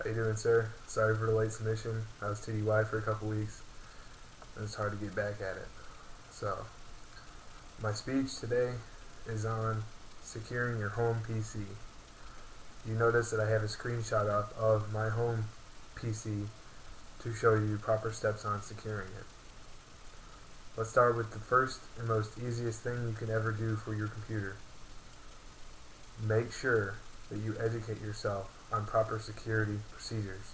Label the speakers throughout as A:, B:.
A: How you doing, sir? Sorry for the late submission. I was TDY for a couple weeks, and it's hard to get back at it. So, my speech today is on securing your home PC. You notice that I have a screenshot up of my home PC to show you proper steps on securing it. Let's start with the first and most easiest thing you can ever do for your computer. Make sure that you educate yourself on proper security procedures.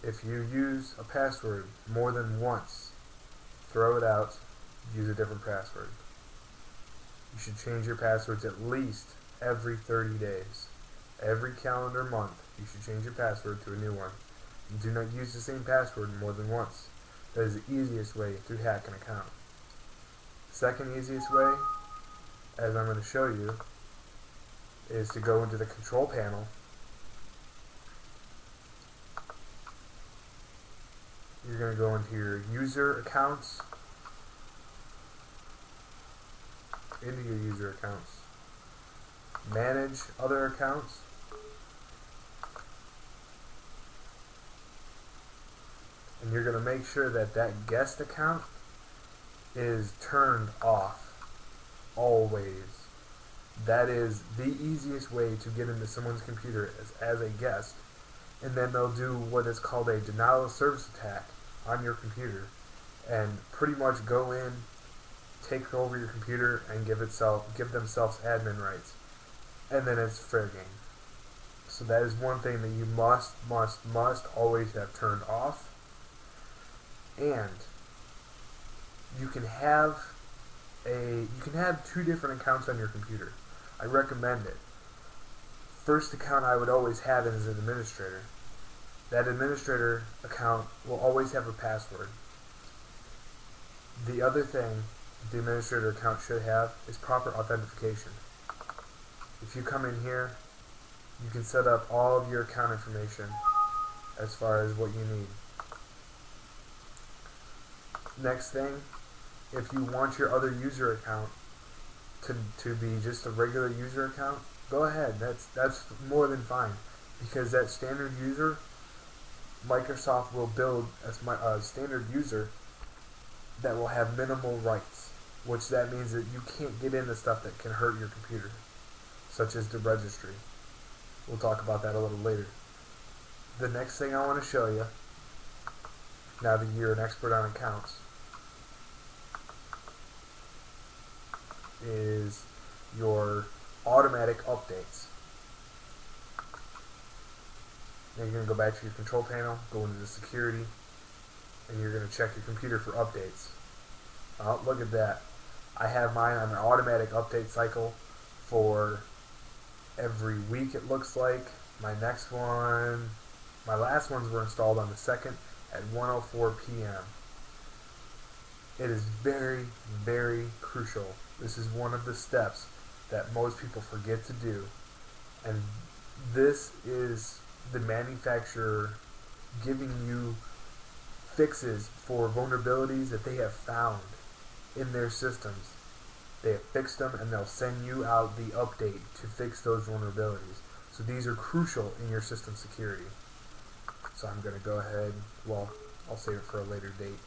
A: If you use a password more than once, throw it out, use a different password. You should change your passwords at least every 30 days. Every calendar month, you should change your password to a new one. And do not use the same password more than once. That is the easiest way to hack an account. The second easiest way, as I'm going to show you, is to go into the control panel. You're going to go into your user accounts, manage other accounts, and you're going to make sure that that guest account is turned off always. That is the easiest way to get into someone's computer as a guest, and then they'll do what is called a denial of service attack on your computer and pretty much go in, take over your computer, and give themselves admin rights, and then it's fair game. So that is one thing that you must always have turned off. And you can have two different accounts on your computer. I recommend it. First account I would always have as an administrator. That administrator account will always have a password. The other thing the administrator account should have is proper authentication. If you come in here, you can set up all of your account information as far as what you need. Next thing, if you want your other user account to be just a regular user account, go ahead. That's more than fine, because that standard user, Microsoft will build a standard user that will have minimal rights, which that means that you can't get into stuff that can hurt your computer, such as the registry. We'll talk about that a little later. The next thing I want to show you, now that you're an expert on accounts, is your automatic updates. Now you're going to go back to your control panel, go into the security, and you're going to check your computer for updates. Oh, look at that. I have mine on an automatic update cycle for every week, it looks like. My last ones were installed on the 2nd at 1:04 p.m. It is very, very crucial. This is one of the steps that most people forget to do, and this is the manufacturer giving you fixes for vulnerabilities that they have found in their systems. They have fixed them, and they'll send you out the update to fix those vulnerabilities. So these are crucial in your system security. So I'm going to go ahead, well, I'll save it for a later date.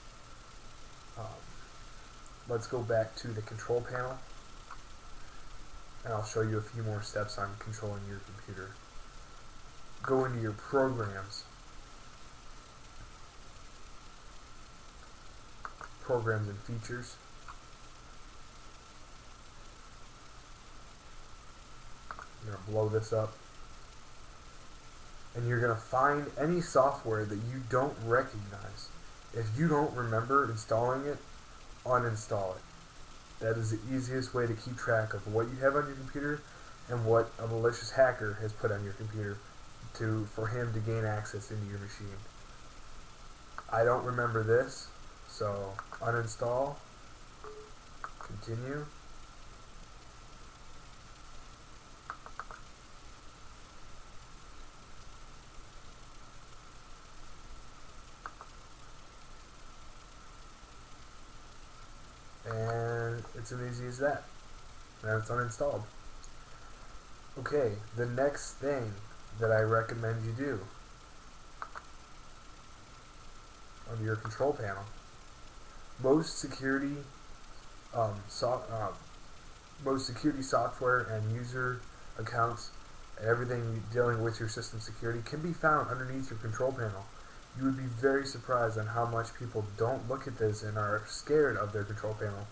A: Let's go back to the control panel, and I'll show you a few more steps on controlling your computer. Go into your programs, and features. I'm going to blow this up, and you're going to find any software that you don't recognize. If you don't remember installing it, uninstall it. That is the easiest way to keep track of what you have on your computer and what a malicious hacker has put on your computer for him to gain access into your machine. I don't remember this, so uninstall, continue. And it's as easy as that. Now it's uninstalled. Okay, the next thing that I recommend you do under your control panel. Most security most security software and user accounts, everything dealing with your system security can be found underneath your control panel. You would be very surprised on how much people don't look at this and are scared of their control panel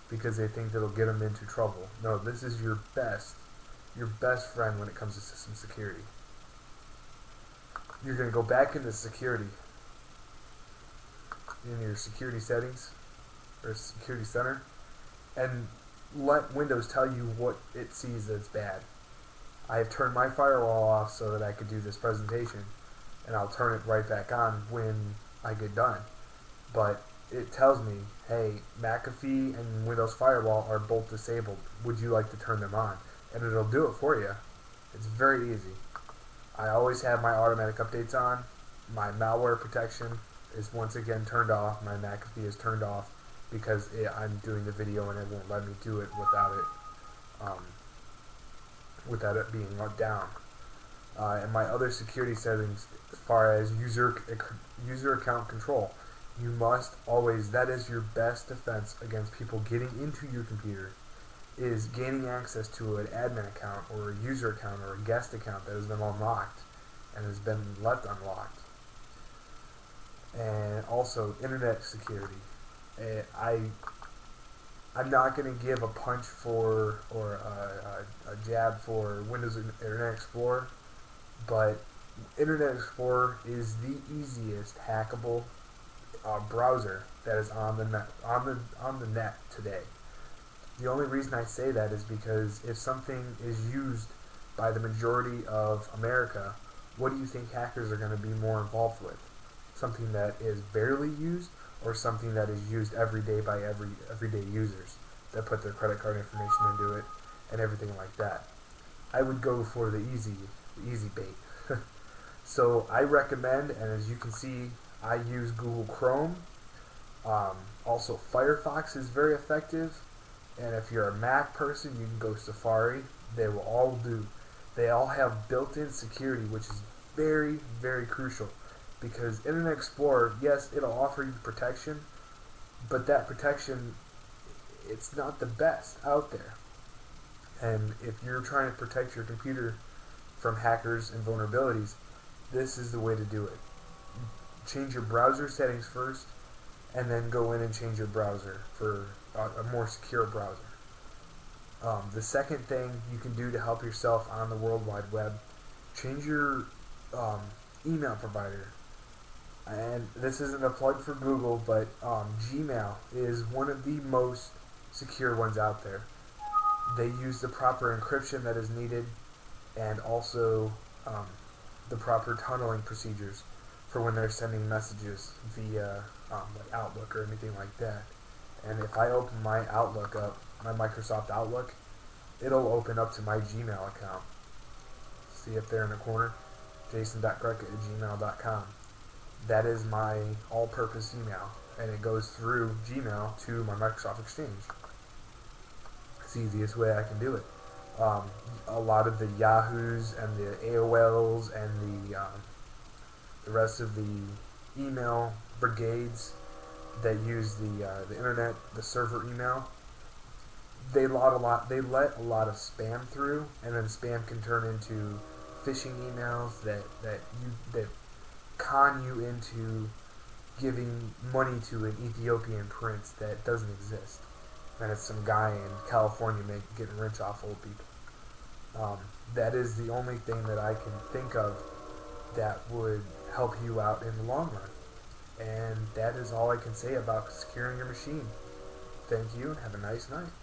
A: because they think that'll get them into trouble. No, this is your best friend when it comes to system security. You're going to go back into security in your security settings or security center and let Windows tell you what it sees that's bad. I have turned my firewall off so that I could do this presentation, and I'll turn it right back on when I get done. But it tells me, hey, McAfee and Windows Firewall are both disabled. Would you like to turn them on? And it'll do it for you. It's very easy. I always have my automatic updates on. My malware protection is once again turned off. My McAfee is turned off because I'm doing the video and it won't let me do it without it being down. And my other security settings, as far as user account control, you must always, that is your best defense against people getting into your computer, is gaining access to an admin account or a user account or a guest account that has been unlocked and has been left unlocked. And also internet security. I'm not going to give a punch for or a jab for Windows Internet Explorer, but Internet Explorer is the easiest hackable browser that is on the net today. The only reason I say that is because if something is used by the majority of America, what do you think hackers are going to be more involved with? Something that is barely used, or something that is used every day by everyday users that put their credit card information into it and everything like that? I would go for the easy bait. So I recommend, and as you can see, I use Google Chrome. Also Firefox is very effective, and if you're a Mac person, you can go Safari. They will all do. They all have built-in security, which is very, very crucial. Because Internet Explorer, yes, it'll offer you protection, but that protection, it's not the best out there. And if you're trying to protect your computer from hackers and vulnerabilities, this is the way to do it. Change your browser settings first, and then go in and change your browser for a more secure browser. The second thing you can do to help yourself on the World Wide Web, change your email provider. And this isn't a plug for Google, but Gmail is one of the most secure ones out there. They use the proper encryption that is needed, and also the proper tunneling procedures for when they're sending messages via like Outlook or anything like that. And if I open my Outlook up, my Microsoft Outlook, it'll open up to my Gmail account. See up there in the corner, jason.greca@gmail.com. That is my all-purpose email, and it goes through Gmail to my Microsoft Exchange. It's the easiest way I can do it. A lot of the Yahoos and the AOLs and the rest of the email brigades that use the internet, the server email, they let a lot of spam through, and then spam can turn into phishing emails that con you into giving money to an Ethiopian prince that doesn't exist. And it's some guy in California getting rich off old people. That is the only thing that I can think of that would help you out in the long run. And that is all I can say about securing your machine. Thank you, and have a nice night.